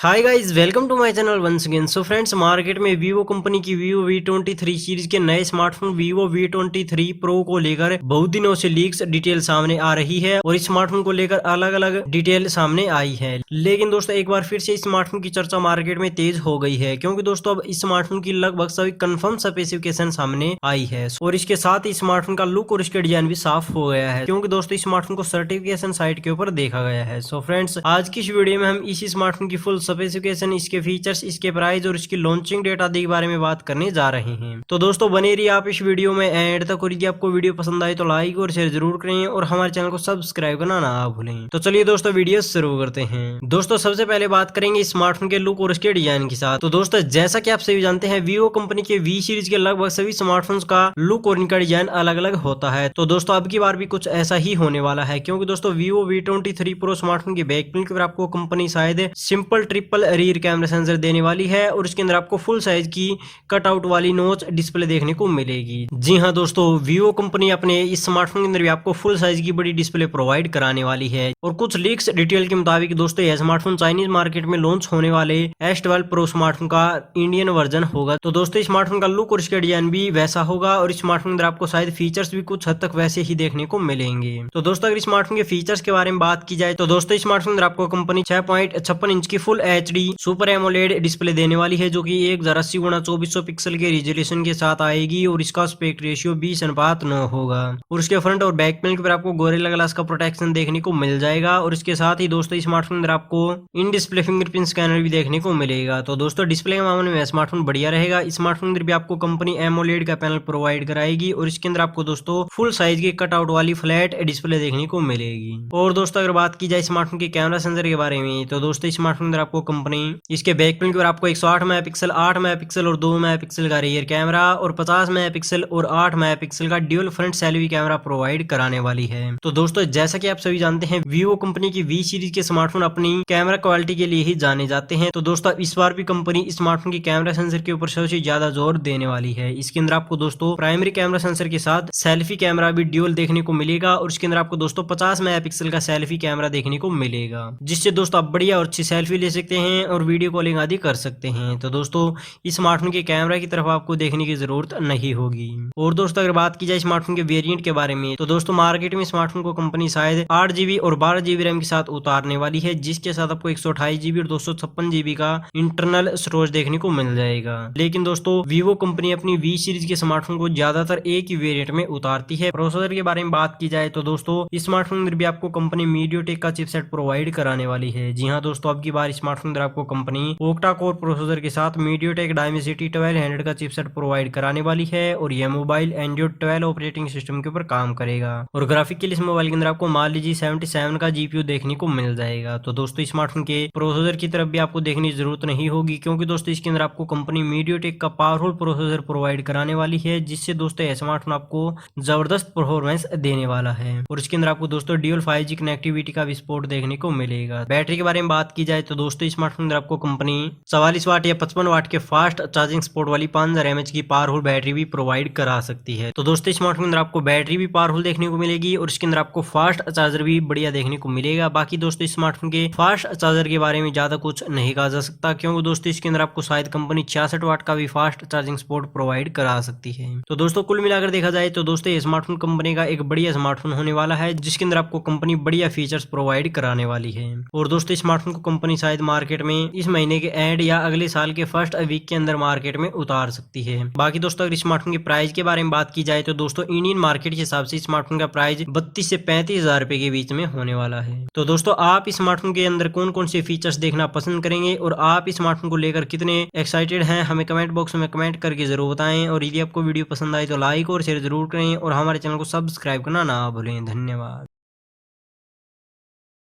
Hi guys, welcome to my channel once again. So friends, market में Vivo company की Vivo V23 series के नए smartphone Vivo V23 pro को लेकर बहुत दिनों से लीक्स डिटेल सामने आ रही है और इस स्मार्टफोन को लेकर अलग अलग डिटेल सामने आई है। लेकिन दोस्तों एक बार फिर से इस स्मार्टफोन की चर्चा मार्केट में तेज हो गई है, क्योंकि दोस्तों अब इस स्मार्टफोन की लगभग सभी कंफर्म स्पेसिफिकेशन सामने आई है और इसके साथ ही स्मार्टफोन का लुक और इसके डिजाइन भी साफ हो गया है, क्योंकि दोस्तों इस स्मार्टफोन को सर्टिफिकेशन साइट के ऊपर देखा गया है। सो फ्रेंड्स, आज की इस वीडियो में हम इसी स्मार्टफोन की फुल स्पेसिफिकेशन, इसके फीचर्स, इसके प्राइस और इसकी लॉन्चिंग डेट आदि के बारे में बात करने जा रहे हैं। तो दोस्तों बने रहिए आप इस वीडियो में एंड तक, और यदि आपको वीडियो पसंद आए तो लाइक और शेयर जरूर करें और हमारे चैनल को सब्सक्राइब करना ना भूलें। तो चलिए दोस्तों वीडियो शुरू करते हैं। दोस्तों सबसे पहले बात करेंगे स्मार्टफोन के लुक और इसके डिजाइन के साथ। तो दोस्तों जैसा कि आप सभी जानते हैं, वीवो कंपनी के वी सीरीज के लगभग सभी स्मार्टफोन्स का लुक और इनका डिजाइन अलग अलग होता है। तो दोस्तों अब की बार भी कुछ ऐसा ही होने वाला है, क्योंकि दोस्तों वीवो V23 प्रो स्मार्टफोन की बैक पैनल पर आपको कंपनी शायद simple triple rear camera sensor देने वाली है और इसके अंदर आपको फुल साइज की कटआउट वाली नोच डिस्प्ले देखने को मिलेगी। जी हाँ दोस्तों, वीवो कंपनी अपने इस स्मार्टफोन के अंदर भी आपको फुल साइज की बड़ी डिस्प्ले प्रोवाइड कराने वाली है और कुछ लीक्स डिटेल के मुताबिक दोस्तों यह स्मार्टफोन चाइनीज मार्केट में लॉन्च होने वाले S12 प्रो स्मार्टफोन का इंडियन वर्जन होगा। तो दोस्तों इस स्मार्टफोन का लुक और इसका डिजाइन भी वैसा होगा और इस स्मार्टफोन के अंदर आपको शायद फीचर्स भी कुछ हद तक वैसे ही देखने को मिलेंगे। तो दोस्तों अगर स्मार्टफोन के फीचर्स के बारे में बात की जाए तो दोस्तों स्मार्टफोन के अंदर आपको कंपनी 6.56 इंच की full HD super AMOLED display देने वाली है, जो कि 1080x2400 पिक्सल के रिजोल्यूशन के साथ आएगी और इसका एस्पेक्ट रेशियो 20:9 होगा और उसके फ्रंट और बैक पैनल के ऊपर आपको गोरिल्ला ग्लास का प्रोटेक्शन देखने को मिल जाएगा और इसके साथ ही दोस्तों स्मार्टफोन अंदर आपको इन डिस्प्ले फिंगरप्रिंट स्कैनर भी देखने को मिलेगा। तो दोस्तों डिस्प्ले के मामले में स्मार्टफोन बढ़िया रहेगा। स्मार्टफोन अंदर भी आपको कंपनी एमोलेड का पैनल प्रोवाइड कराएगी और इसके अंदर आपको दोस्तों फुल साइज की कटआउट वाली फ्लैट डिस्प्ले देखने को मिलेगी। और दोस्तों अगर बात की जाए स्मार्टफोन के कैमरा सेंसर के बारे में तो दोस्तों स्मार्टफोन अंदर आपको कंपनी इसके बैक पैनल पर आपको 108 मेगापिक्सल, 8 मेगापिक्सल और 2 मेगापिक्सल का रियर कैमरा और 50 मेगापिक्सल और 8 मेगापिक्सल का dual front selfie camera provide कराने वाली है। तो दोस्तों जैसा कि आप सभी जानते हैं, वीवो कंपनी की वी सीरीज के स्मार्टफोन अपनी कैमरा क्वालिटी के लिए ही जाने जाते हैं। तो दोस्तों इस बार भी कंपनी स्मार्टफोन की कैमरा सेंसर के ऊपर सबसे ज्यादा जोर देने वाली है। इसके अंदर आपको दोस्तों प्राइमरी कैमरा सेंसर के साथ सेल्फी कैमरा भी ड्यूल देखने को मिलेगा और इसके अंदर आपको दोस्तों 50 मेगापिक्सल का सेल्फी कैमरा देखने को मिलेगा, जिससे दोस्तों आप बढ़िया और अच्छी सेल्फी ले सकते हैं और वीडियो कॉलिंग आदि कर सकते हैं। तो दोस्तों इस स्मार्टफोन के कैमरा की तरफ आपको देखने की जरूरत नहीं होगी। और दोस्तों अगर बात की जाए स्मार्टफोन के वेरिएंट के बारे में तो दोस्तों मार्केट में स्मार्टफोन को कंपनी शायद 8GB और 12GB रैम के साथ उतारने वाली है, जिसके साथ आपको 128GB और 256GB का इंटरनल स्टोरेज देखने को मिल जाएगा। लेकिन दोस्तों वीवो कंपनी अपनी वी सीरीज के स्मार्टफोन को ज्यादातर एक ही वेरिएंट में उतारती है। प्रोसेसर के बारे में बात की जाए तो दोस्तों इस स्मार्टफोन में भी आपको कंपनी मीडियाटेक का चिपसेट प्रोवाइड कराने वाली है। जी हाँ दोस्तों, अब की बार स्मार्टफोन में आपको कंपनी ओक्टा कोर प्रोसेसर के साथ मीडियाटेक डायमेंसिटी 1200 का चिपसेट प्रोवाइड कराने वाली है और यह मोबाइल एंड्रॉइड 12 ऑपरेटिंग सिस्टम के ऊपर काम करेगा और ग्राफिक के लिए इस मोबाइल के अंदर आपको मान लीजिए 77 का GPU देखने को मिल जाएगा। तो दोस्तों स्मार्टफोन के प्रोसेसर की तरफ भी आपको देखने की जरूरत नहीं होगी, क्योंकि दोस्तों इसके अंदर आपको कंपनी मीडियाटेक का पावरफुल प्रोसेसर प्रोवाइड कराने वाली है, जिससे दोस्तों यह स्मार्टफोन आपको जबरदस्त परफॉर्मेंस देने वाला है और इसके अंदर आपको दोस्तों ड्यूल 5G कनेक्टिविटी का भी सपोर्ट देखने को मिलेगा। बैटरी के बारे में बात की जाए तो दोस्तों स्मार्टफोन अंदर आपको कंपनी 44 वाट या 55 वाट के फास्ट चार्जिंग सपोर्ट वाली 5000 mAh की पावरफुल बैटरी भी प्रोवाइड करा सकती है। तो दोस्तों स्मार्टफोन अंदर आपको बैटरी भी पावरफुल देखने को मिलेगी और इसके अंदर आपको फास्ट चार्जर भी बढ़िया देखने को मिलेगा। बाकी दोस्तों स्मार्टफोन के फास्ट चार्जर के बारे में ज्यादा कुछ नहीं कहा जा सकता, क्योंकि दोस्तों इसके अंदर आपको शायद कंपनी 66 वाट का भी फास्ट चार्जिंग सपोर्ट प्रोवाइड करा सकती है। तो दोस्तों कुल मिलाकर देखा जाए तो दोस्तों ये स्मार्टफोन कंपनी का एक बढ़िया स्मार्टफोन होने वाला है, जिसके अंदर आपको कंपनी बढ़िया फीचर्स प्रोवाइड कराने वाली है। और दोस्तों स्मार्टफोन को कंपनी शायद मार्केट में इस महीने के एंड या अगले साल के फर्स्ट वीक के अंदर मार्केट में उतार सकती है। बाकी दोस्तों अगर स्मार्टफोन के प्राइस के बारे में बात की जाए तो दोस्तों इंडियन मार्केट के हिसाब से स्मार्टफोन का प्राइस 32 से 35 हजार रुपए के बीच में होने वाला है। तो दोस्तों आप स्मार्टफोन के अंदर कौन कौन से फीचर्स देखना पसंद करेंगे और आप स्मार्टफोन को लेकर कितने एक्साइटेड हैं, हमें कमेंट बॉक्स में कमेंट करके जरूर बताएं। और यदि आपको वीडियो पसंद आए तो लाइक और शेयर जरूर करें और हमारे चैनल को सब्सक्राइब करना ना भूलें। धन्यवाद।